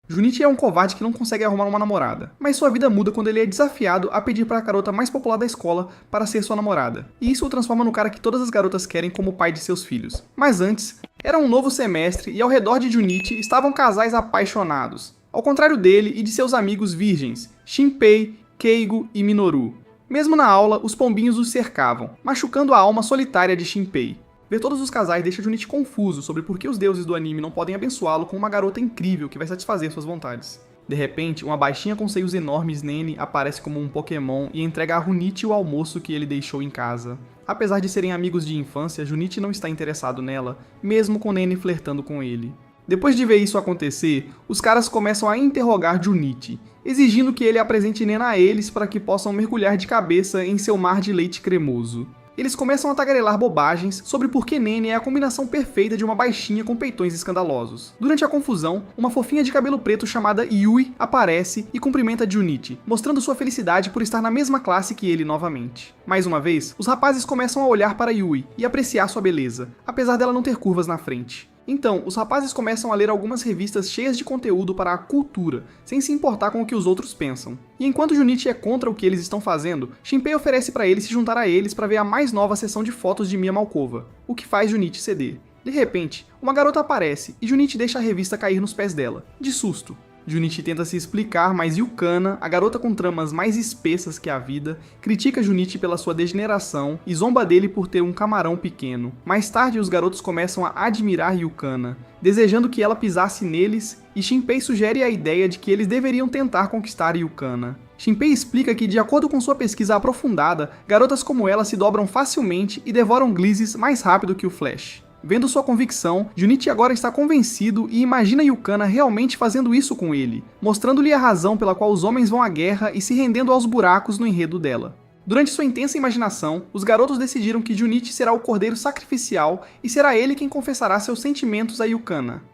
Junichi é um covarde que não consegue arrumar uma namorada, mas sua vida muda quando ele é desafiado a pedir para a garota mais popular da escola para ser sua namorada, e isso o transforma no cara que todas as garotas querem como pai de seus filhos. Mas antes, era um novo semestre e ao redor de Junichi estavam casais apaixonados, ao contrário dele e de seus amigos virgens, Shinpei, Keigo e Minoru. Mesmo na aula, os pombinhos os cercavam, machucando a alma solitária de Shinpei. Ver todos os casais deixa Junichi confuso sobre por que os deuses do anime não podem abençoá-lo com uma garota incrível que vai satisfazer suas vontades. De repente, uma baixinha com seios enormes Nene aparece como um Pokémon e entrega a Junichi o almoço que ele deixou em casa. Apesar de serem amigos de infância, Junichi não está interessado nela, mesmo com Nene flertando com ele. Depois de ver isso acontecer, os caras começam a interrogar Junichi, exigindo que ele apresente Nena a eles para que possam mergulhar de cabeça em seu mar de leite cremoso. Eles começam a tagarelar bobagens sobre por que Nene é a combinação perfeita de uma baixinha com peitões escandalosos. Durante a confusão, uma fofinha de cabelo preto chamada Yui aparece e cumprimenta Junichi, mostrando sua felicidade por estar na mesma classe que ele novamente. Mais uma vez, os rapazes começam a olhar para Yui e apreciar sua beleza, apesar dela não ter curvas na frente. Então, os rapazes começam a ler algumas revistas cheias de conteúdo para a cultura, sem se importar com o que os outros pensam. E enquanto Junichi é contra o que eles estão fazendo, Shinpei oferece para ele se juntar a eles para ver a mais nova sessão de fotos de Mia Malkova, o que faz Junichi ceder. De repente, uma garota aparece e Junichi deixa a revista cair nos pés dela, de susto. Junichi tenta se explicar, mas Yukana, a garota com tramas mais espessas que a vida, critica Junichi pela sua degeneração e zomba dele por ter um camarão pequeno. Mais tarde, os garotos começam a admirar Yukana, desejando que ela pisasse neles, e Shinpei sugere a ideia de que eles deveriam tentar conquistar Yukana. Shinpei explica que, de acordo com sua pesquisa aprofundada, garotas como ela se dobram facilmente e devoram glizzes mais rápido que o Flash. Vendo sua convicção, Junichi agora está convencido e imagina Yukana realmente fazendo isso com ele, mostrando-lhe a razão pela qual os homens vão à guerra e se rendendo aos buracos no enredo dela. Durante sua intensa imaginação, os garotos decidiram que Junichi será o cordeiro sacrificial e será ele quem confessará seus sentimentos a Yukana.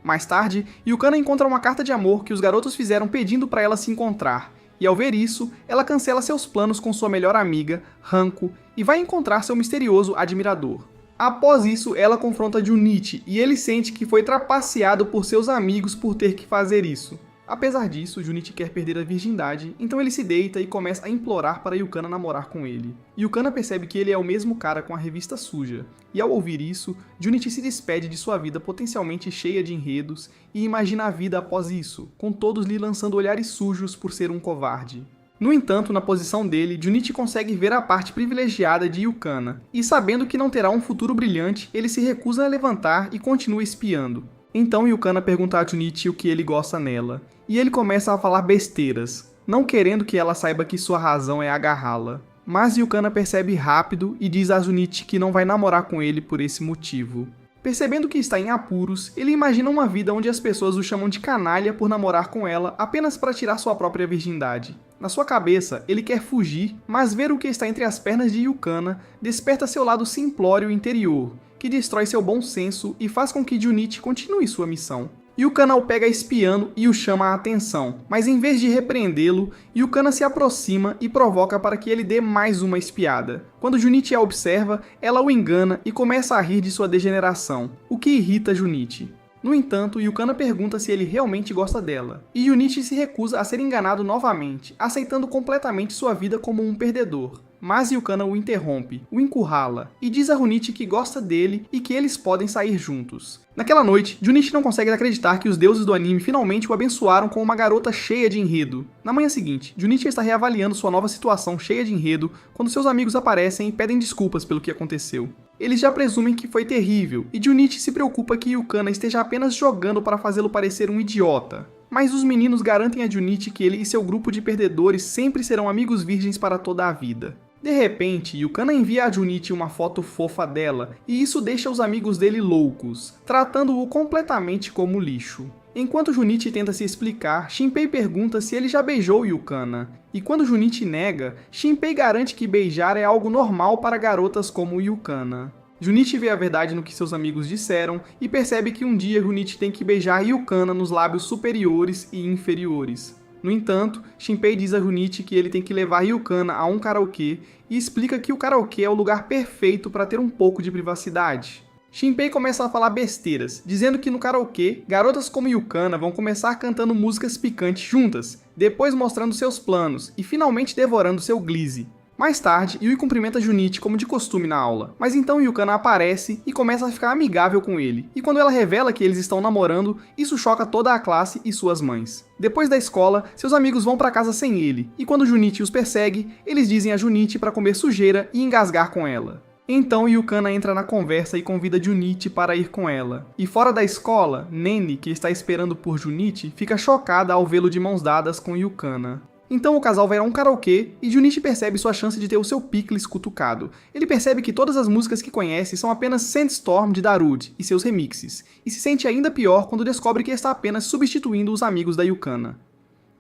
Mais tarde, Yukana encontra uma carta de amor que os garotos fizeram pedindo para ela se encontrar, e ao ver isso, ela cancela seus planos com sua melhor amiga, Hanko, e vai encontrar seu misterioso admirador. Após isso, ela confronta Junichi e ele sente que foi trapaceado por seus amigos por ter que fazer isso. Apesar disso, Junichi quer perder a virgindade, então ele se deita e começa a implorar para Yukana namorar com ele. Yukana percebe que ele é o mesmo cara com a revista suja, e ao ouvir isso, Junichi se despede de sua vida potencialmente cheia de enredos e imagina a vida após isso, com todos lhe lançando olhares sujos por ser um covarde. No entanto, na posição dele, Junichi consegue ver a parte privilegiada de Yukana, e sabendo que não terá um futuro brilhante, ele se recusa a levantar e continua espiando. Então Yukana pergunta a Junichi o que ele gosta nela, e ele começa a falar besteiras, não querendo que ela saiba que sua razão é agarrá-la. Mas Yukana percebe rápido e diz a Junichi que não vai namorar com ele por esse motivo. Percebendo que está em apuros, ele imagina uma vida onde as pessoas o chamam de canalha por namorar com ela apenas para tirar sua própria virgindade. Na sua cabeça, ele quer fugir, mas ver o que está entre as pernas de Yukana desperta seu lado simplório interior, que destrói seu bom senso e faz com que Junichi continue sua missão. Yukana o pega espiando e o chama a atenção, mas em vez de repreendê-lo, Yukana se aproxima e provoca para que ele dê mais uma espiada. Quando Junichi a observa, ela o engana e começa a rir de sua degeneração, o que irrita Junichi. No entanto, Yukana pergunta se ele realmente gosta dela, e Junichi se recusa a ser enganado novamente, aceitando completamente sua vida como um perdedor. Mas Yukana o interrompe, o encurrala, e diz a Junichi que gosta dele e que eles podem sair juntos. Naquela noite, Junichi não consegue acreditar que os deuses do anime finalmente o abençoaram com uma garota cheia de enredo. Na manhã seguinte, Junichi está reavaliando sua nova situação cheia de enredo quando seus amigos aparecem e pedem desculpas pelo que aconteceu. Eles já presumem que foi terrível, e Junichi se preocupa que Yukana esteja apenas jogando para fazê-lo parecer um idiota. Mas os meninos garantem a Junichi que ele e seu grupo de perdedores sempre serão amigos virgens para toda a vida. De repente, Yukana envia a Junichi uma foto fofa dela, e isso deixa os amigos dele loucos, tratando-o completamente como lixo. Enquanto Junichi tenta se explicar, Shinpei pergunta se ele já beijou Yukana, e quando Junichi nega, Shinpei garante que beijar é algo normal para garotas como Yukana. Junichi vê a verdade no que seus amigos disseram e percebe que um dia Junichi tem que beijar Yukana nos lábios superiores e inferiores. No entanto, Shinpei diz a Junichi que ele tem que levar Yukana a um karaokê e explica que o karaokê é o lugar perfeito para ter um pouco de privacidade. Shinpei começa a falar besteiras, dizendo que no karaokê, garotas como Yukana vão começar cantando músicas picantes juntas, depois mostrando seus planos e finalmente devorando seu Glizy. Mais tarde, Yui cumprimenta Junichi como de costume na aula, mas então Yukana aparece e começa a ficar amigável com ele, e quando ela revela que eles estão namorando, isso choca toda a classe e suas mães. Depois da escola, seus amigos vão para casa sem ele, e quando Junichi os persegue, eles dizem a Junichi para comer sujeira e engasgar com ela. Então Yukana entra na conversa e convida Junichi para ir com ela. E fora da escola, Nene, que está esperando por Junichi, fica chocada ao vê-lo de mãos dadas com Yukana. Então o casal vai a um karaokê e Junichi percebe sua chance de ter o seu picles cutucado. Ele percebe que todas as músicas que conhece são apenas Sandstorm de Darude e seus remixes, e se sente ainda pior quando descobre que está apenas substituindo os amigos da Yukana.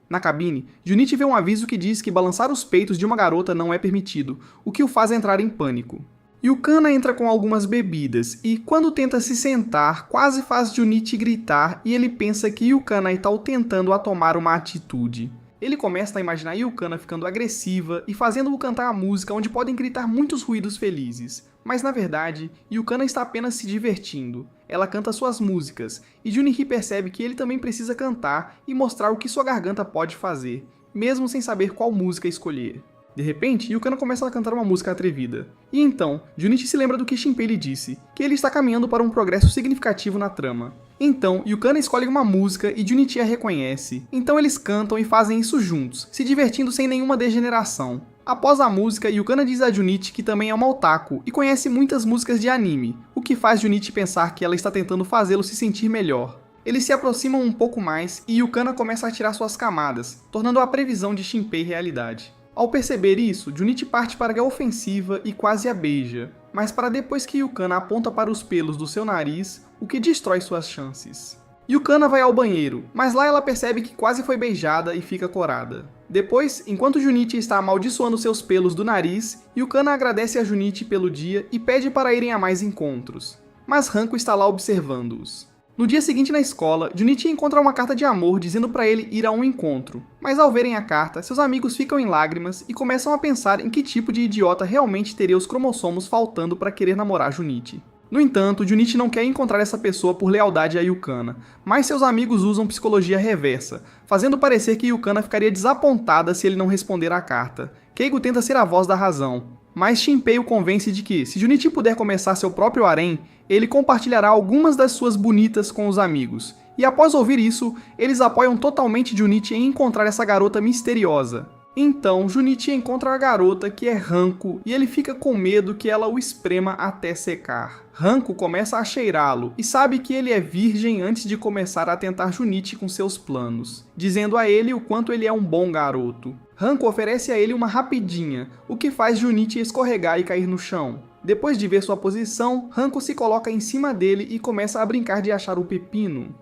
Na cabine, Junichi vê um aviso que diz que balançar os peitos de uma garota não é permitido, o que o faz entrar em pânico. Yukana entra com algumas bebidas e, quando tenta se sentar, quase faz Junichi gritar e ele pensa que Yukana está o tentando a tomar uma atitude. Ele começa a imaginar Yukana ficando agressiva e fazendo-o cantar a música onde podem gritar muitos ruídos felizes. Mas na verdade, Yukana está apenas se divertindo. Ela canta suas músicas, e Junichi percebe que ele também precisa cantar e mostrar o que sua garganta pode fazer, mesmo sem saber qual música escolher. De repente, Yukana começa a cantar uma música atrevida. E então, Junichi se lembra do que Shinpei lhe disse, que ele está caminhando para um progresso significativo na trama. Então, Yukana escolhe uma música e Junichi a reconhece. Então eles cantam e fazem isso juntos, se divertindo sem nenhuma degeneração. Após a música, Yukana diz a Junichi que também é uma otaku e conhece muitas músicas de anime, o que faz Junichi pensar que ela está tentando fazê-lo se sentir melhor. Eles se aproximam um pouco mais e Yukana começa a tirar suas camadas, tornando a previsão de Shinpei realidade. Ao perceber isso, Junichi parte para a ofensiva e quase a beija, mas para depois que Yukana aponta para os pelos do seu nariz, o que destrói suas chances. Yukana vai ao banheiro, mas lá ela percebe que quase foi beijada e fica corada. Depois, enquanto Junichi está amaldiçoando seus pelos do nariz, Yukana agradece a Junichi pelo dia e pede para irem a mais encontros, mas Hanko está lá observando-os. No dia seguinte na escola, Junichi encontra uma carta de amor dizendo para ele ir a um encontro, mas ao verem a carta, seus amigos ficam em lágrimas e começam a pensar em que tipo de idiota realmente teria os cromossomos faltando para querer namorar Junichi. No entanto, Junichi não quer encontrar essa pessoa por lealdade a Yukana, mas seus amigos usam psicologia reversa, fazendo parecer que Yukana ficaria desapontada se ele não responder à carta. Keigo tenta ser a voz da razão, mas Shinpei o convence de que, se Junichi puder começar seu próprio harém, ele compartilhará algumas das suas bonitas com os amigos. E após ouvir isso, eles apoiam totalmente Junichi em encontrar essa garota misteriosa. Então, Junichi encontra a garota, que é Hanko, e ele fica com medo que ela o esprema até secar. Hanko começa a cheirá-lo e sabe que ele é virgem antes de começar a tentar Junichi com seus planos, dizendo a ele o quanto ele é um bom garoto. Hanko oferece a ele uma rapidinha, o que faz Junichi escorregar e cair no chão. Depois de ver sua posição, Hanko se coloca em cima dele e começa a brincar de achar o pepino.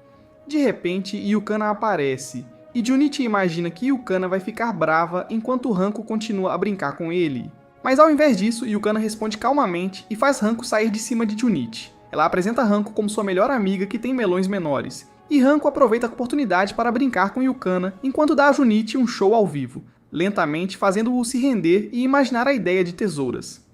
De repente, Yukana aparece, e Junichi imagina que Yukana vai ficar brava enquanto Hanko continua a brincar com ele. Mas ao invés disso, Yukana responde calmamente e faz Hanko sair de cima de Junichi. Ela apresenta Hanko como sua melhor amiga que tem melões menores, e Hanko aproveita a oportunidade para brincar com Yukana enquanto dá a Junichi um show ao vivo, lentamente fazendo-o se render e imaginar a ideia de tesouras.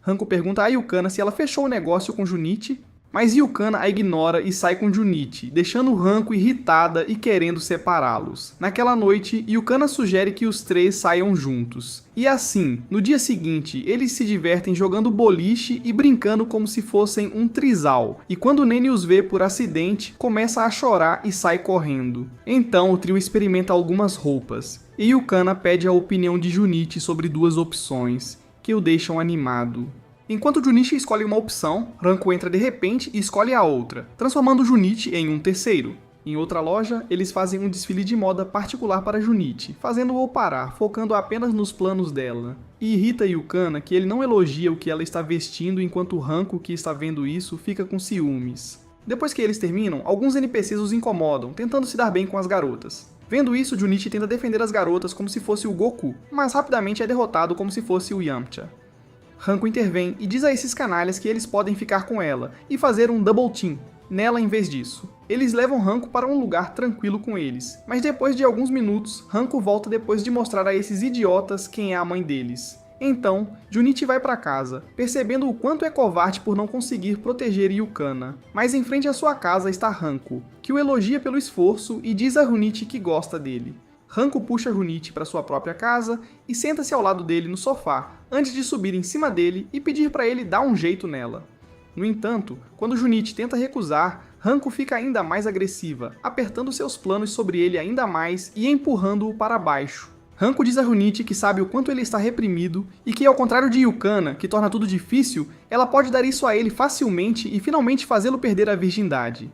Hanko pergunta a Yukana se ela fechou o negócio com Junichi, mas Yukana a ignora e sai com Junichi, deixando Hanko irritada e querendo separá-los. Naquela noite, Yukana sugere que os três saiam juntos. E assim, no dia seguinte, eles se divertem jogando boliche e brincando como se fossem um trisal. E quando Nene os vê por acidente, começa a chorar e sai correndo. Então o trio experimenta algumas roupas, e Yukana pede a opinião de Junichi sobre duas opções, que o deixam animado. Enquanto Junichi escolhe uma opção, Hanko entra de repente e escolhe a outra, transformando Junichi em um terceiro. Em outra loja, eles fazem um desfile de moda particular para Junichi, fazendo-o parar, focando apenas nos planos dela. E irrita Yukana que ele não elogia o que ela está vestindo enquanto Hanko, que está vendo isso, fica com ciúmes. Depois que eles terminam, alguns NPCs os incomodam, tentando se dar bem com as garotas. Vendo isso, Junichi tenta defender as garotas como se fosse o Goku, mas rapidamente é derrotado como se fosse o Yamcha. Hanko intervém e diz a esses canalhas que eles podem ficar com ela e fazer um double team nela em vez disso. Eles levam Hanko para um lugar tranquilo com eles, mas depois de alguns minutos, Hanko volta depois de mostrar a esses idiotas quem é a mãe deles. Então, Junichi vai para casa, percebendo o quanto é covarde por não conseguir proteger Yukana. Mas em frente à sua casa está Hanko, que o elogia pelo esforço e diz a Junichi que gosta dele. Hanko puxa Junichi para sua própria casa e senta-se ao lado dele no sofá, antes de subir em cima dele e pedir para ele dar um jeito nela. No entanto, quando Junichi tenta recusar, Hanko fica ainda mais agressiva, apertando seus planos sobre ele ainda mais e empurrando-o para baixo. Hanko diz a Junichi que sabe o quanto ele está reprimido e que, ao contrário de Yukana, que torna tudo difícil, ela pode dar isso a ele facilmente e finalmente fazê-lo perder a virgindade.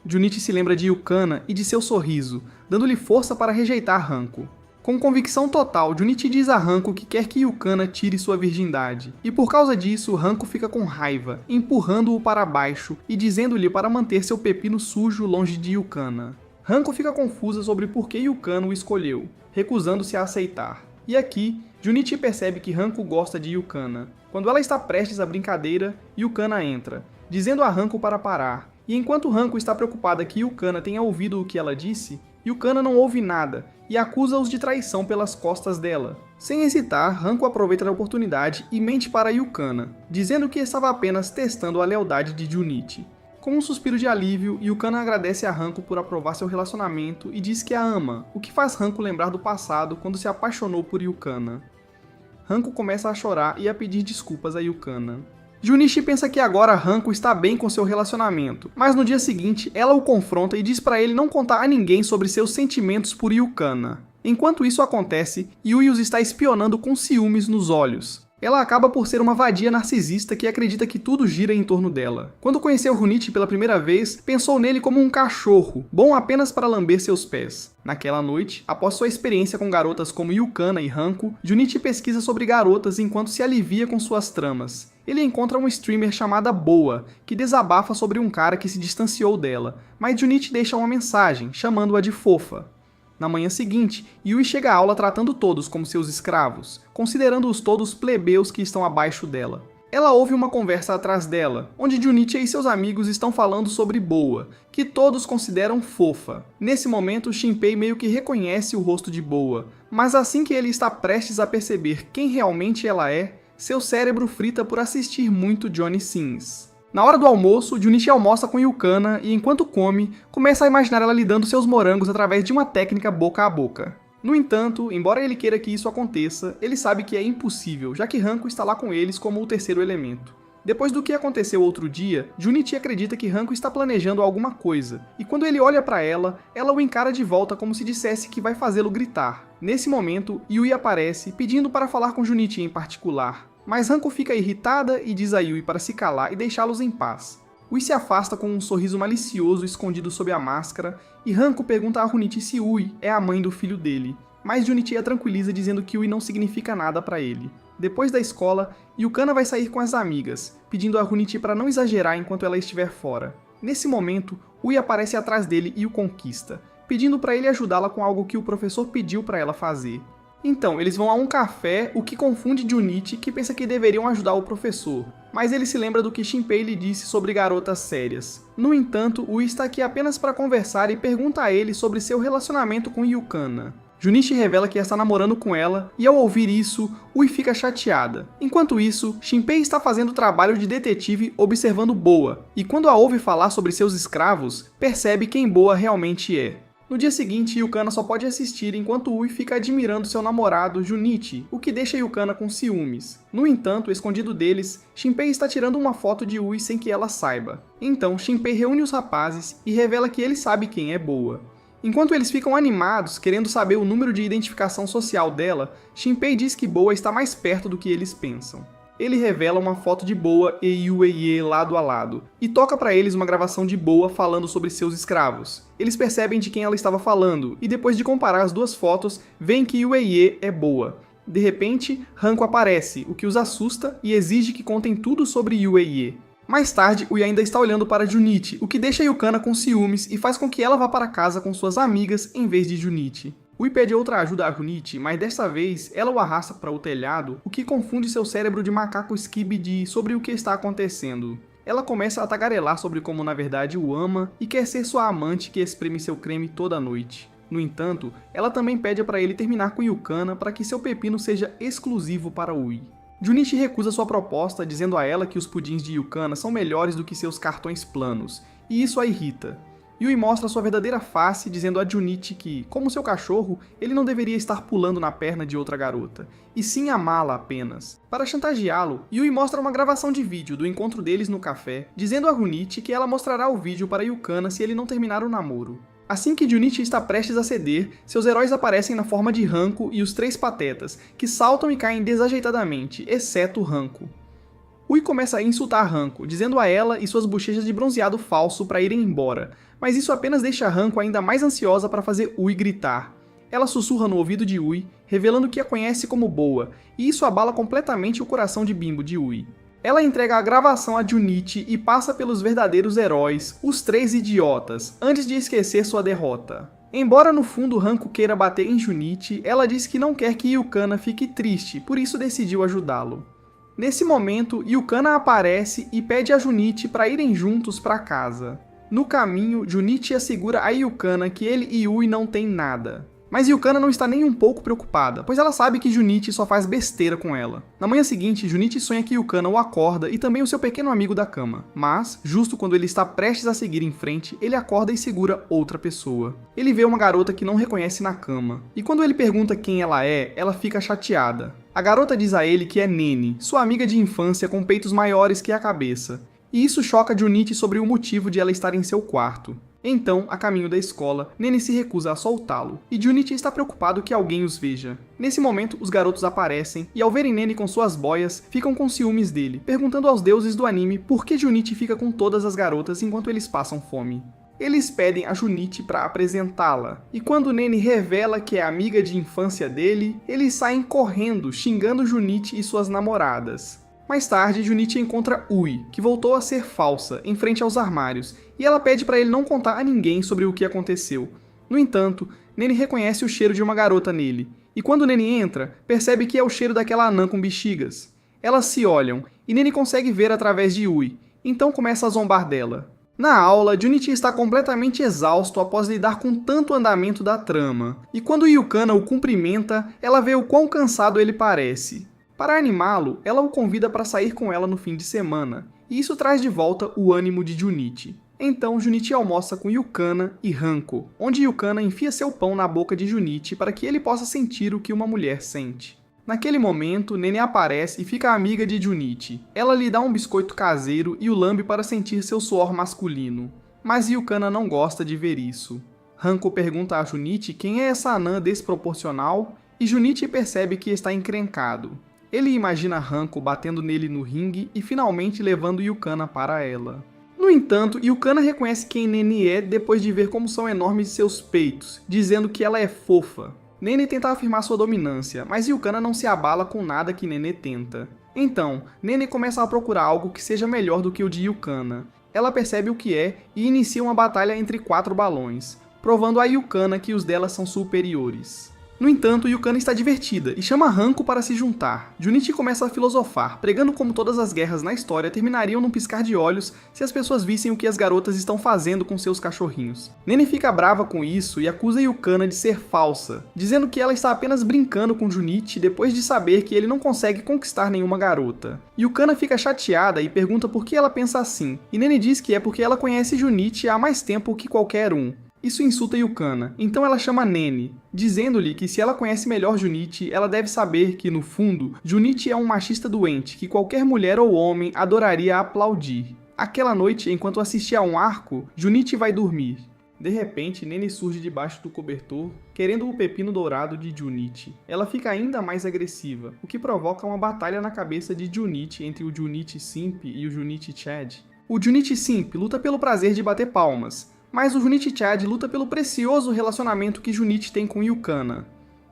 Junichi se lembra de Yukana e de seu sorriso, dando-lhe força para rejeitar Hanko. Com convicção total, Junichi diz a Hanko que quer que Yukana tire sua virgindade, e por causa disso, Hanko fica com raiva, empurrando-o para baixo e dizendo-lhe para manter seu pepino sujo longe de Yukana. Hanko fica confusa sobre por que Yukana o escolheu, recusando-se a aceitar. E aqui, Junichi percebe que Hanko gosta de Yukana. Quando ela está prestes à brincadeira, Yukana entra, dizendo a Hanko para parar. E enquanto Hanko está preocupada que Yukana tenha ouvido o que ela disse, Yukana não ouve nada e acusa-os de traição pelas costas dela. Sem hesitar, Hanko aproveita a oportunidade e mente para Yukana, dizendo que estava apenas testando a lealdade de Junichi. Com um suspiro de alívio, Yukana agradece a Hanko por aprovar seu relacionamento e diz que a ama, o que faz Hanko lembrar do passado quando se apaixonou por Yukana. Hanko começa a chorar e a pedir desculpas a Yukana. Junichi pensa que agora Hanko está bem com seu relacionamento, mas no dia seguinte ela o confronta e diz para ele não contar a ninguém sobre seus sentimentos por Yukana. Enquanto isso acontece, Yui os está espionando com ciúmes nos olhos. Ela acaba por ser uma vadia narcisista que acredita que tudo gira em torno dela. Quando conheceu Junichi pela primeira vez, pensou nele como um cachorro, bom apenas para lamber seus pés. Naquela noite, após sua experiência com garotas como Yukana e Hanko, Junichi pesquisa sobre garotas enquanto se alivia com suas tramas. Ele encontra uma streamer chamada Boa, que desabafa sobre um cara que se distanciou dela, mas Junichi deixa uma mensagem, chamando-a de fofa. Na manhã seguinte, Yui chega à aula tratando todos como seus escravos, considerando-os todos plebeus que estão abaixo dela. Ela ouve uma conversa atrás dela, onde Junichi e seus amigos estão falando sobre Boa, que todos consideram fofa. Nesse momento, Shinpei meio que reconhece o rosto de Boa, mas assim que ele está prestes a perceber quem realmente ela é, seu cérebro frita por assistir muito Johnny Sins. Na hora do almoço, Junichi almoça com Yukana e, enquanto come, começa a imaginar ela lidando seus morangos através de uma técnica boca a boca. No entanto, embora ele queira que isso aconteça, ele sabe que é impossível, já que Hanko está lá com eles como o terceiro elemento. Depois do que aconteceu outro dia, Junichi acredita que Hanko está planejando alguma coisa, e quando ele olha para ela, ela o encara de volta como se dissesse que vai fazê-lo gritar. Nesse momento, Yui aparece, pedindo para falar com Junichi em particular. Mas Hanko fica irritada e diz a Yui para se calar e deixá-los em paz. Yui se afasta com um sorriso malicioso escondido sob a máscara, e Hanko pergunta a Junichi se Yui é a mãe do filho dele, mas Junichi a tranquiliza dizendo que Yui não significa nada para ele. Depois da escola, Yukana vai sair com as amigas, pedindo a Junichi para não exagerar enquanto ela estiver fora. Nesse momento, Yui aparece atrás dele e o conquista, pedindo para ele ajudá-la com algo que o professor pediu para ela fazer. Então, eles vão a um café, o que confunde Junichi, que pensa que deveriam ajudar o professor. Mas ele se lembra do que Shinpei lhe disse sobre garotas sérias. No entanto, Yui está aqui apenas para conversar e pergunta a ele sobre seu relacionamento com Yukana. Junichi revela que está namorando com ela, e ao ouvir isso, Yui fica chateada. Enquanto isso, Shinpei está fazendo o trabalho de detetive observando Boa, e quando a ouve falar sobre seus escravos, percebe quem Boa realmente é. No dia seguinte, Yukana só pode assistir enquanto Yui fica admirando seu namorado, Junichi, o que deixa Yukana com ciúmes. No entanto, escondido deles, Shinpei está tirando uma foto de Yui sem que ela saiba. Então, Shinpei reúne os rapazes e revela que ele sabe quem é Boa. Enquanto eles ficam animados, querendo saber o número de identificação social dela, Shinpei diz que Boa está mais perto do que eles pensam. Ele revela uma foto de Boa e Yuei lado a lado, e toca para eles uma gravação de Boa falando sobre seus escravos. Eles percebem de quem ela estava falando, e depois de comparar as duas fotos, veem que Yuei é Boa. De repente, Hanko aparece, o que os assusta e exige que contem tudo sobre Yuei. Mais tarde, Yui ainda está olhando para Junichi, o que deixa Yukana com ciúmes e faz com que ela vá para casa com suas amigas em vez de Junichi. Yui pede outra ajuda a Junichi, mas desta vez ela o arrasta para o telhado, o que confunde seu cérebro de macaco Skibidi sobre o que está acontecendo. Ela começa a tagarelar sobre como na verdade o ama e quer ser sua amante que espreme seu creme toda noite. No entanto, ela também pede para ele terminar com Yukana para que seu pepino seja exclusivo para Ui. Junichi recusa sua proposta, dizendo a ela que os pudins de Yukana são melhores do que seus cartões planos, e isso a irrita. Yui mostra sua verdadeira face, dizendo a Junichi que, como seu cachorro, ele não deveria estar pulando na perna de outra garota, e sim amá-la apenas. Para chantageá-lo, Yui mostra uma gravação de vídeo do encontro deles no café, dizendo a Junichi que ela mostrará o vídeo para Yukana se ele não terminar o namoro. Assim que Junichi está prestes a ceder, seus heróis aparecem na forma de Hanko e os três patetas, que saltam e caem desajeitadamente, exceto Hanko. Ui começa a insultar Hanko, dizendo a ela e suas bochechas de bronzeado falso para irem embora, mas isso apenas deixa Hanko ainda mais ansiosa para fazer Ui gritar. Ela sussurra no ouvido de Ui, revelando que a conhece como boa, e isso abala completamente o coração de bimbo de Ui. Ela entrega a gravação a Junichi e passa pelos verdadeiros heróis, os três idiotas, antes de esquecer sua derrota. Embora no fundo Hanko queira bater em Junichi, ela diz que não quer que Yukana fique triste, por isso decidiu ajudá-lo. Nesse momento, Yukana aparece e pede a Junichi para irem juntos para casa. No caminho, Junichi assegura a Yukana que ele e Ui não têm nada. Mas Yukana não está nem um pouco preocupada, pois ela sabe que Junichi só faz besteira com ela. Na manhã seguinte, Junichi sonha que Yukana o acorda e também o seu pequeno amigo da cama. Mas, justo quando ele está prestes a seguir em frente, ele acorda e segura outra pessoa. Ele vê uma garota que não reconhece na cama. E quando ele pergunta quem ela é, ela fica chateada. A garota diz a ele que é Nene, sua amiga de infância com peitos maiores que a cabeça. E isso choca Junichi sobre o motivo de ela estar em seu quarto. Então, a caminho da escola, Nene se recusa a soltá-lo, e Junichi está preocupado que alguém os veja. Nesse momento, os garotos aparecem, e ao verem Nene com suas boias, ficam com ciúmes dele, perguntando aos deuses do anime por que Junichi fica com todas as garotas enquanto eles passam fome. Eles pedem a Junichi para apresentá-la, e quando Nene revela que é amiga de infância dele, eles saem correndo, xingando Junichi e suas namoradas. Mais tarde, Junichi encontra Ui, que voltou a ser falsa, em frente aos armários, e ela pede para ele não contar a ninguém sobre o que aconteceu. No entanto, Nene reconhece o cheiro de uma garota nele, e quando Nene entra, percebe que é o cheiro daquela anã com bexigas. Elas se olham, e Nene consegue ver através de Ui, então começa a zombar dela. Na aula, Junichi está completamente exausto após lidar com tanto andamento da trama, e quando Yukana o cumprimenta, ela vê o quão cansado ele parece. Para animá-lo, ela o convida para sair com ela no fim de semana, e isso traz de volta o ânimo de Junichi. Então Junichi almoça com Yukana e Hanko, onde Yukana enfia seu pão na boca de Junichi para que ele possa sentir o que uma mulher sente. Naquele momento, Nene aparece e fica amiga de Junichi. Ela lhe dá um biscoito caseiro e o lambe para sentir seu suor masculino. Mas Yukana não gosta de ver isso. Hanko pergunta a Junichi quem é essa anã desproporcional, e Junichi percebe que está encrencado. Ele imagina Hanko batendo nele no ringue e finalmente levando Yukana para ela. No entanto, Yukana reconhece quem Nene é depois de ver como são enormes seus peitos, dizendo que ela é fofa. Nene tenta afirmar sua dominância, mas Yukana não se abala com nada que Nene tenta. Então, Nene começa a procurar algo que seja melhor do que o de Yukana. Ela percebe o que é e inicia uma batalha entre 4 balões, provando a Yukana que os dela são superiores. No entanto, Yukana está divertida e chama Hanko para se juntar. Junichi começa a filosofar, pregando como todas as guerras na história terminariam num piscar de olhos se as pessoas vissem o que as garotas estão fazendo com seus cachorrinhos. Nene fica brava com isso e acusa Yukana de ser falsa, dizendo que ela está apenas brincando com Junichi depois de saber que ele não consegue conquistar nenhuma garota. Yukana fica chateada e pergunta por que ela pensa assim, e Nene diz que é porque ela conhece Junichi há mais tempo que qualquer um. Isso insulta Yukana, então ela chama Nene, dizendo-lhe que se ela conhece melhor Junichi, ela deve saber que, no fundo, Junichi é um machista doente que qualquer mulher ou homem adoraria aplaudir. Aquela noite, enquanto assistia a um arco, Junichi vai dormir. De repente, Nene surge debaixo do cobertor, querendo o pepino dourado de Junichi. Ela fica ainda mais agressiva, o que provoca uma batalha na cabeça de Junichi entre o Junichi Simp e o Junichi Chad. O Junichi Simp luta pelo prazer de bater palmas, mas o Junichi Chad luta pelo precioso relacionamento que Junichi tem com Yukana.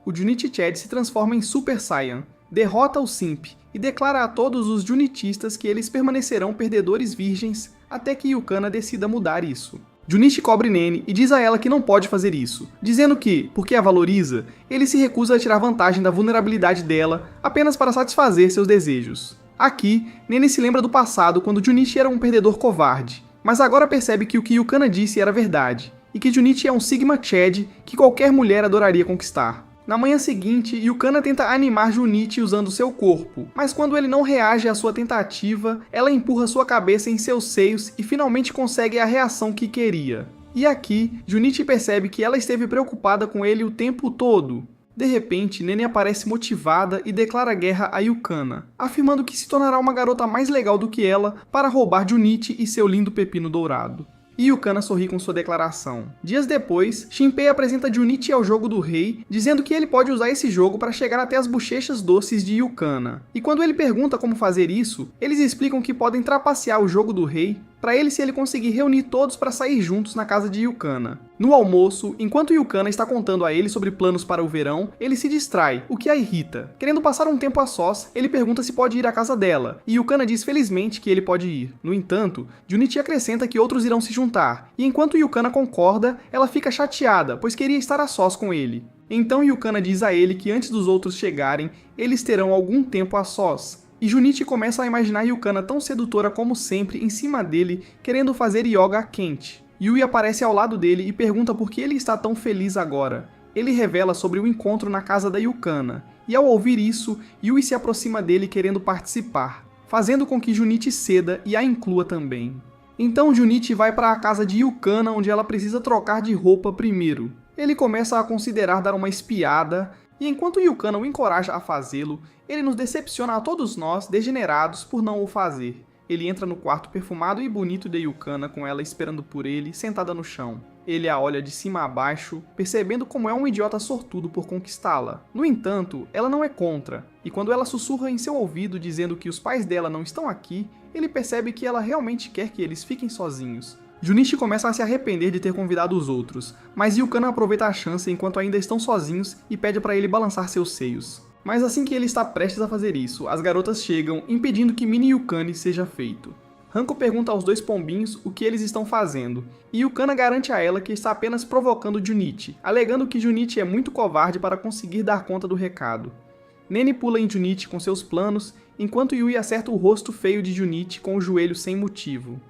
O Junichi Chad se transforma em Super Saiyan, derrota o Simp e declara a todos os Junichistas que eles permanecerão perdedores virgens até que Yukana decida mudar isso. Junichi cobre Nene e diz a ela que não pode fazer isso, dizendo que, porque a valoriza, ele se recusa a tirar vantagem da vulnerabilidade dela apenas para satisfazer seus desejos. Aqui, Nene se lembra do passado quando Junichi era um perdedor covarde, mas agora percebe que o que Yukana disse era verdade, e que Junichi é um Sigma Chad que qualquer mulher adoraria conquistar. Na manhã seguinte, Yukana tenta animar Junichi usando seu corpo, mas quando ele não reage à sua tentativa, ela empurra sua cabeça em seus seios e finalmente consegue a reação que queria. E aqui, Junichi percebe que ela esteve preocupada com ele o tempo todo. De repente, Nene aparece motivada e declara guerra a Yukana, afirmando que se tornará uma garota mais legal do que ela para roubar Junichi e seu lindo pepino dourado. E Yukana sorri com sua declaração. Dias depois, Shinpei apresenta Junichi ao jogo do rei, dizendo que ele pode usar esse jogo para chegar até as bochechas doces de Yukana. E quando ele pergunta como fazer isso, eles explicam que podem trapacear o jogo do rei para ele se ele conseguir reunir todos para sair juntos na casa de Yukana. No almoço, enquanto Yukana está contando a ele sobre planos para o verão, ele se distrai, o que a irrita. Querendo passar um tempo a sós, ele pergunta se pode ir à casa dela, e Yukana diz felizmente que ele pode ir. No entanto, Junichi acrescenta que outros irão se juntar, e enquanto Yukana concorda, ela fica chateada, pois queria estar a sós com ele. Então Yukana diz a ele que antes dos outros chegarem, eles terão algum tempo a sós. E Junichi começa a imaginar Yukana tão sedutora como sempre em cima dele, querendo fazer yoga quente. Yui aparece ao lado dele e pergunta por que ele está tão feliz agora. Ele revela sobre o encontro na casa da Yukana, e ao ouvir isso, Yui se aproxima dele querendo participar, fazendo com que Junichi ceda e a inclua também. Então Junichi vai para a casa de Yukana, onde ela precisa trocar de roupa primeiro. Ele começa a considerar dar uma espiada, e enquanto Yukana o encoraja a fazê-lo, ele nos decepciona a todos nós, degenerados, por não o fazer. Ele entra no quarto perfumado e bonito de Yukana, com ela esperando por ele, sentada no chão. Ele a olha de cima a baixo, percebendo como é um idiota sortudo por conquistá-la. No entanto, ela não é contra, e quando ela sussurra em seu ouvido dizendo que os pais dela não estão aqui, ele percebe que ela realmente quer que eles fiquem sozinhos. Junichi começa a se arrepender de ter convidado os outros, mas Yukana aproveita a chance enquanto ainda estão sozinhos e pede para ele balançar seus seios. Mas assim que ele está prestes a fazer isso, as garotas chegam, impedindo que Mini Yukane seja feito. Hanko pergunta aos dois pombinhos o que eles estão fazendo, e Yukana garante a ela que está apenas provocando Junichi, alegando que Junichi é muito covarde para conseguir dar conta do recado. Nene pula em Junichi com seus planos, enquanto Yui acerta o rosto feio de Junichi com o joelho sem motivo.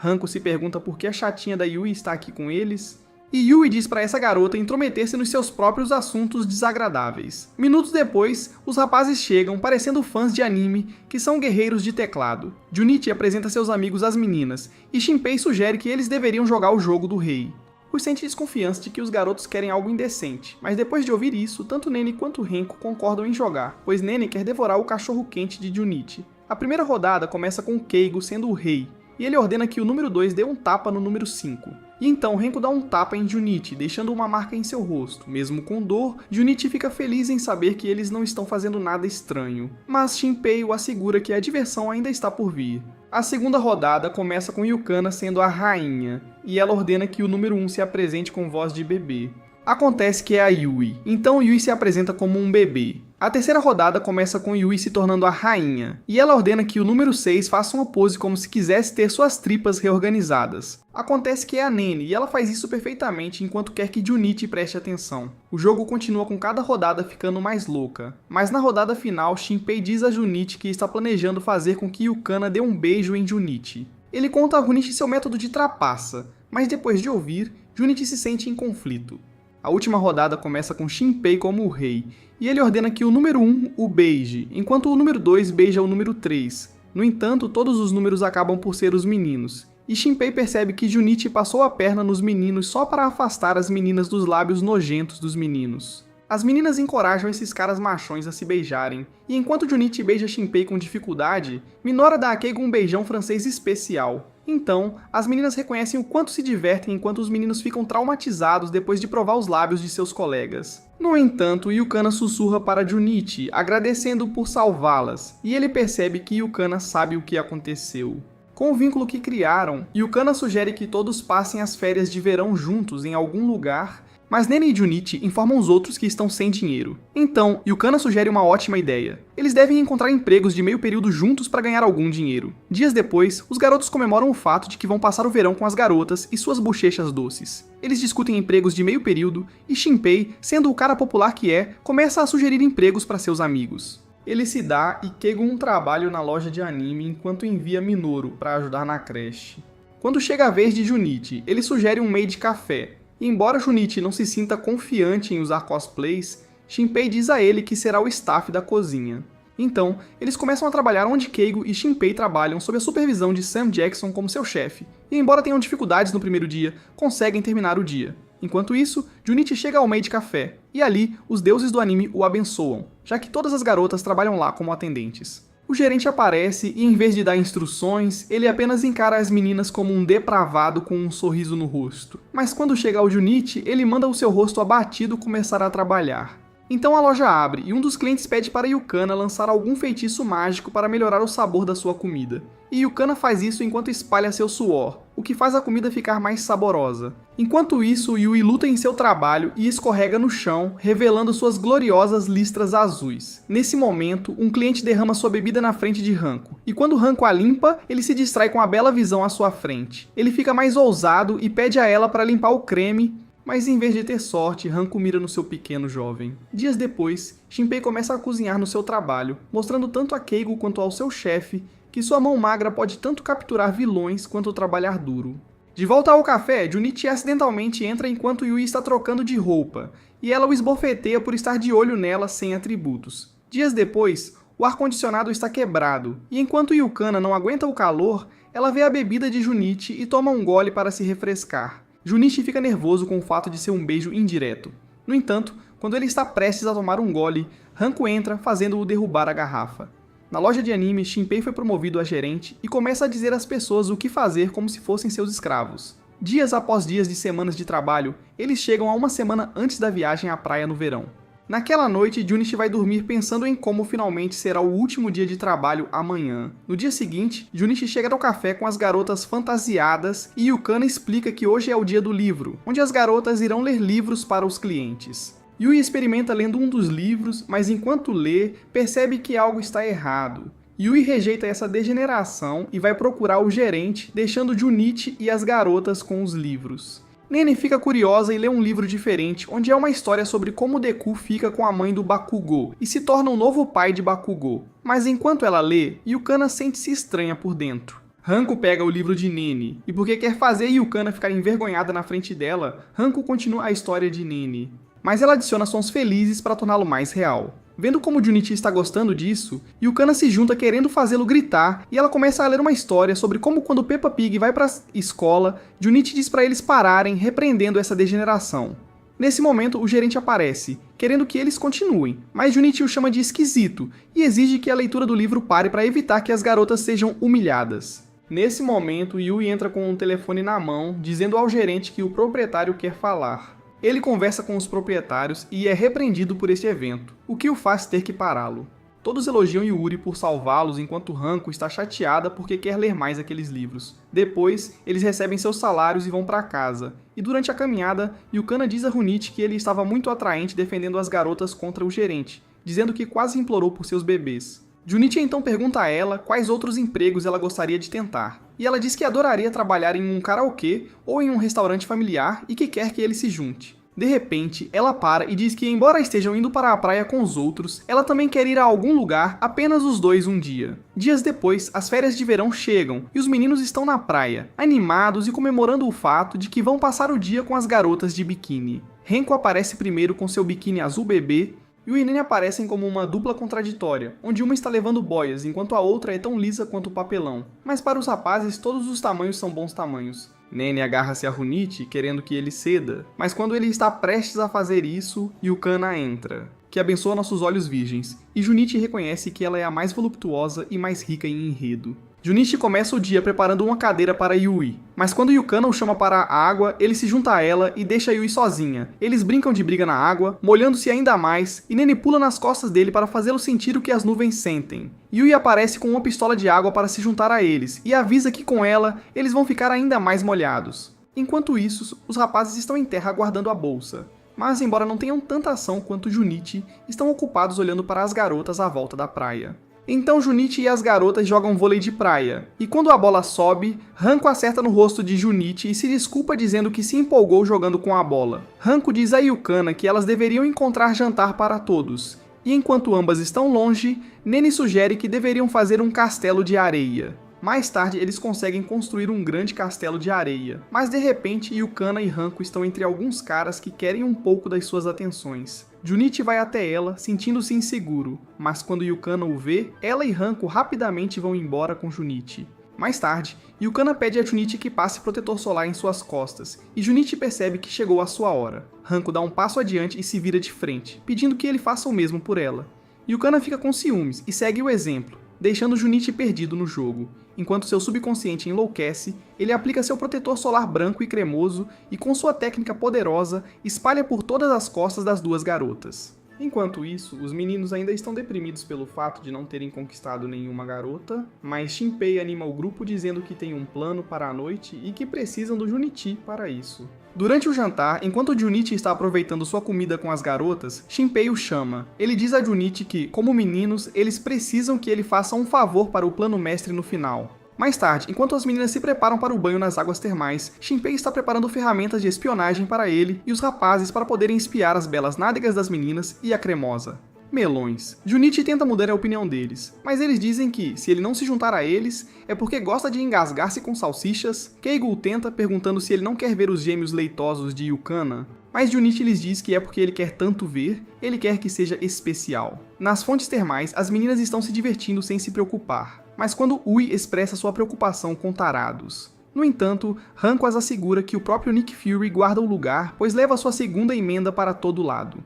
Hanko se pergunta por que a chatinha da Yui está aqui com eles, e Yui diz para essa garota intrometer-se nos seus próprios assuntos desagradáveis. Minutos depois, os rapazes chegam parecendo fãs de anime que são guerreiros de teclado. Junichi apresenta seus amigos às meninas, e Shinpei sugere que eles deveriam jogar o jogo do rei. Rui sente desconfiança de que os garotos querem algo indecente, mas depois de ouvir isso, tanto Nene quanto Renko concordam em jogar, pois Nene quer devorar o cachorro quente de Junichi. A primeira rodada começa com Keigo sendo o rei, e ele ordena que o número 2 dê um tapa no número 5. E então Renko dá um tapa em Junichi, deixando uma marca em seu rosto. Mesmo com dor, Junichi fica feliz em saber que eles não estão fazendo nada estranho. Mas Shinpei o assegura que a diversão ainda está por vir. A segunda rodada começa com Yukana sendo a rainha, e ela ordena que o número 1 se apresente com voz de bebê. Acontece que é a Yui, então Yui se apresenta como um bebê. A terceira rodada começa com Yui se tornando a rainha, e ela ordena que o número 6 faça uma pose como se quisesse ter suas tripas reorganizadas. Acontece que é a Nene, e ela faz isso perfeitamente enquanto quer que Junichi preste atenção. O jogo continua com cada rodada ficando mais louca, mas na rodada final, Shinpei diz a Junichi que está planejando fazer com que Yukana dê um beijo em Junichi. Ele conta a Junichi seu método de trapaça, mas depois de ouvir, Junichi se sente em conflito. A última rodada começa com Shinpei como o rei, e ele ordena que o número 1 o beije, enquanto o número 2 beija o número 3. No entanto, todos os números acabam por ser os meninos, e Shinpei percebe que Junichi passou a perna nos meninos só para afastar as meninas dos lábios nojentos dos meninos. As meninas encorajam esses caras machões a se beijarem, e enquanto Junichi beija Shinpei com dificuldade, Minora dá a Keigo um beijão francês especial. Então, as meninas reconhecem o quanto se divertem enquanto os meninos ficam traumatizados depois de provar os lábios de seus colegas. No entanto, Yukana sussurra para Junichi, agradecendo por salvá-las, e ele percebe que Yukana sabe o que aconteceu. Com o vínculo que criaram, Yukana sugere que todos passem as férias de verão juntos em algum lugar, mas Nene e Junichi informam os outros que estão sem dinheiro. Então, Yukana sugere uma ótima ideia. Eles devem encontrar empregos de meio período juntos para ganhar algum dinheiro. Dias depois, os garotos comemoram o fato de que vão passar o verão com as garotas e suas bochechas doces. Eles discutem empregos de meio período e Shinpei, sendo o cara popular que é, começa a sugerir empregos para seus amigos. Ele se dá e Keigo um trabalho na loja de anime enquanto envia Minoru para ajudar na creche. Quando chega a vez de Junichi, ele sugere um maid café, E embora Junichi não se sinta confiante em usar cosplays, Shinpei diz a ele que será o staff da cozinha. Então, eles começam a trabalhar onde Keigo e Shinpei trabalham sob a supervisão de Sam Jackson como seu chefe, e embora tenham dificuldades no primeiro dia, conseguem terminar o dia. Enquanto isso, Junichi chega ao Made Café, e ali, os deuses do anime o abençoam, já que todas as garotas trabalham lá como atendentes. O gerente aparece e, em vez de dar instruções, ele apenas encara as meninas como um depravado com um sorriso no rosto. Mas quando chega ao Junichi, ele manda o seu rosto abatido começar a trabalhar. Então a loja abre e um dos clientes pede para Yukana lançar algum feitiço mágico para melhorar o sabor da sua comida. E Yukana faz isso enquanto espalha seu suor, o que faz a comida ficar mais saborosa. Enquanto isso, Yui luta em seu trabalho e escorrega no chão, revelando suas gloriosas listras azuis. Nesse momento, um cliente derrama sua bebida na frente de Hanko, e quando Hanko a limpa, ele se distrai com a bela visão à sua frente. Ele fica mais ousado e pede a ela para limpar o creme, mas em vez de ter sorte, Hanko mira no seu pequeno jovem. Dias depois, Shinpei começa a cozinhar no seu trabalho, mostrando tanto a Keigo quanto ao seu chefe que sua mão magra pode tanto capturar vilões quanto trabalhar duro. De volta ao café, Junichi acidentalmente entra enquanto Yui está trocando de roupa, e ela o esbofeteia por estar de olho nela sem atributos. Dias depois, o ar-condicionado está quebrado, e enquanto Yukana não aguenta o calor, ela vê a bebida de Junichi e toma um gole para se refrescar. Junichi fica nervoso com o fato de ser um beijo indireto. No entanto, quando ele está prestes a tomar um gole, Hanko entra, fazendo-o derrubar a garrafa. Na loja de anime, Shinpei foi promovido a gerente e começa a dizer às pessoas o que fazer como se fossem seus escravos. Dias após dias de semanas de trabalho, eles chegam a uma semana antes da viagem à praia no verão. Naquela noite, Junichi vai dormir pensando em como finalmente será o último dia de trabalho amanhã. No dia seguinte, Junichi chega ao café com as garotas fantasiadas e Yukana explica que hoje é o dia do livro, onde as garotas irão ler livros para os clientes. Yui experimenta lendo um dos livros, mas enquanto lê, percebe que algo está errado. Yui rejeita essa degeneração e vai procurar o gerente, deixando Junichi e as garotas com os livros. Nene fica curiosa e lê um livro diferente, onde é uma história sobre como Deku fica com a mãe do Bakugou e se torna um novo pai de Bakugou. Mas enquanto ela lê, Yukana sente-se estranha por dentro. Hanko pega o livro de Nene, e porque quer fazer Yukana ficar envergonhada na frente dela, Hanko continua a história de Nene. Mas ela adiciona sons felizes para torná-lo mais real. Vendo como Junichi está gostando disso, Yukana se junta querendo fazê-lo gritar e ela começa a ler uma história sobre como quando Peppa Pig vai para a escola, Junichi diz para eles pararem, repreendendo essa degeneração. Nesse momento, o gerente aparece, querendo que eles continuem, mas Junichi o chama de esquisito e exige que a leitura do livro pare para evitar que as garotas sejam humilhadas. Nesse momento, Yui entra com um telefone na mão, dizendo ao gerente que o proprietário quer falar. Ele conversa com os proprietários e é repreendido por este evento, o que o faz ter que pará-lo. Todos elogiam Yuri por salvá-los enquanto Hanko está chateada porque quer ler mais aqueles livros. Depois, eles recebem seus salários e vão para casa. E durante a caminhada, Yukana diz a Junichi que ele estava muito atraente defendendo as garotas contra o gerente, dizendo que quase implorou por seus bebês. Junichi então pergunta a ela quais outros empregos ela gostaria de tentar. E ela diz que adoraria trabalhar em um karaokê ou em um restaurante familiar e que quer que ele se junte. De repente, ela para e diz que embora estejam indo para a praia com os outros, ela também quer ir a algum lugar apenas os dois um dia. Dias depois, as férias de verão chegam e os meninos estão na praia, animados e comemorando o fato de que vão passar o dia com as garotas de biquíni. Renko aparece primeiro com seu biquíni azul bebê, e o Nene aparecem como uma dupla contraditória, onde uma está levando boias enquanto a outra é tão lisa quanto o papelão. Mas para os rapazes, todos os tamanhos são bons tamanhos. Nene agarra-se a Junichi, querendo que ele ceda, mas quando ele está prestes a fazer isso, Yukana entra, que abençoa nossos olhos virgens, e Junichi reconhece que ela é a mais voluptuosa e mais rica em enredo. Junichi começa o dia preparando uma cadeira para Yui, mas quando Yukana o chama para a água, ele se junta a ela e deixa Yui sozinha. Eles brincam de briga na água, molhando-se ainda mais, e Nene pula nas costas dele para fazê-lo sentir o que as nuvens sentem. Yui aparece com uma pistola de água para se juntar a eles, e avisa que com ela, eles vão ficar ainda mais molhados. Enquanto isso, os rapazes estão em terra aguardando a bolsa. Mas, embora não tenham tanta ação quanto Junichi, estão ocupados olhando para as garotas à volta da praia. Então Junichi e as garotas jogam vôlei de praia, e quando a bola sobe, Hanko acerta no rosto de Junichi e se desculpa dizendo que se empolgou jogando com a bola. Hanko diz a Yukana que elas deveriam encontrar jantar para todos, e enquanto ambas estão longe, Nene sugere que deveriam fazer um castelo de areia. Mais tarde, eles conseguem construir um grande castelo de areia, mas de repente Yukana e Hanko estão entre alguns caras que querem um pouco das suas atenções. Junichi vai até ela, sentindo-se inseguro, mas quando Yukana o vê, ela e Hanko rapidamente vão embora com Junichi. Mais tarde, Yukana pede a Junichi que passe protetor solar em suas costas, e Junichi percebe que chegou a sua hora. Hanko dá um passo adiante e se vira de frente, pedindo que ele faça o mesmo por ela. Yukana fica com ciúmes e segue o exemplo, deixando Junichi perdido no jogo. Enquanto seu subconsciente enlouquece, ele aplica seu protetor solar branco e cremoso e com sua técnica poderosa, espalha por todas as costas das duas garotas. Enquanto isso, os meninos ainda estão deprimidos pelo fato de não terem conquistado nenhuma garota, mas Shinpei anima o grupo dizendo que tem um plano para a noite e que precisam do Junichi para isso. Durante o jantar, enquanto Junichi está aproveitando sua comida com as garotas, Shinpei o chama. Ele diz a Junichi que, como meninos, eles precisam que ele faça um favor para o plano mestre no final. Mais tarde, enquanto as meninas se preparam para o banho nas águas termais, Shinpei está preparando ferramentas de espionagem para ele e os rapazes para poderem espiar as belas nádegas das meninas e a cremosa. Melões. Junichi tenta mudar a opinião deles, mas eles dizem que, se ele não se juntar a eles, é porque gosta de engasgar-se com salsichas. Keigo o tenta, perguntando se ele não quer ver os gêmeos leitosos de Yukana, mas Junichi lhes diz que é porque ele quer tanto ver, ele quer que seja especial. Nas fontes termais, as meninas estão se divertindo sem se preocupar, mas quando Ui expressa sua preocupação com tarados. No entanto, Hanko as assegura que o próprio Nick Fury guarda o lugar, pois leva sua segunda emenda para todo lado.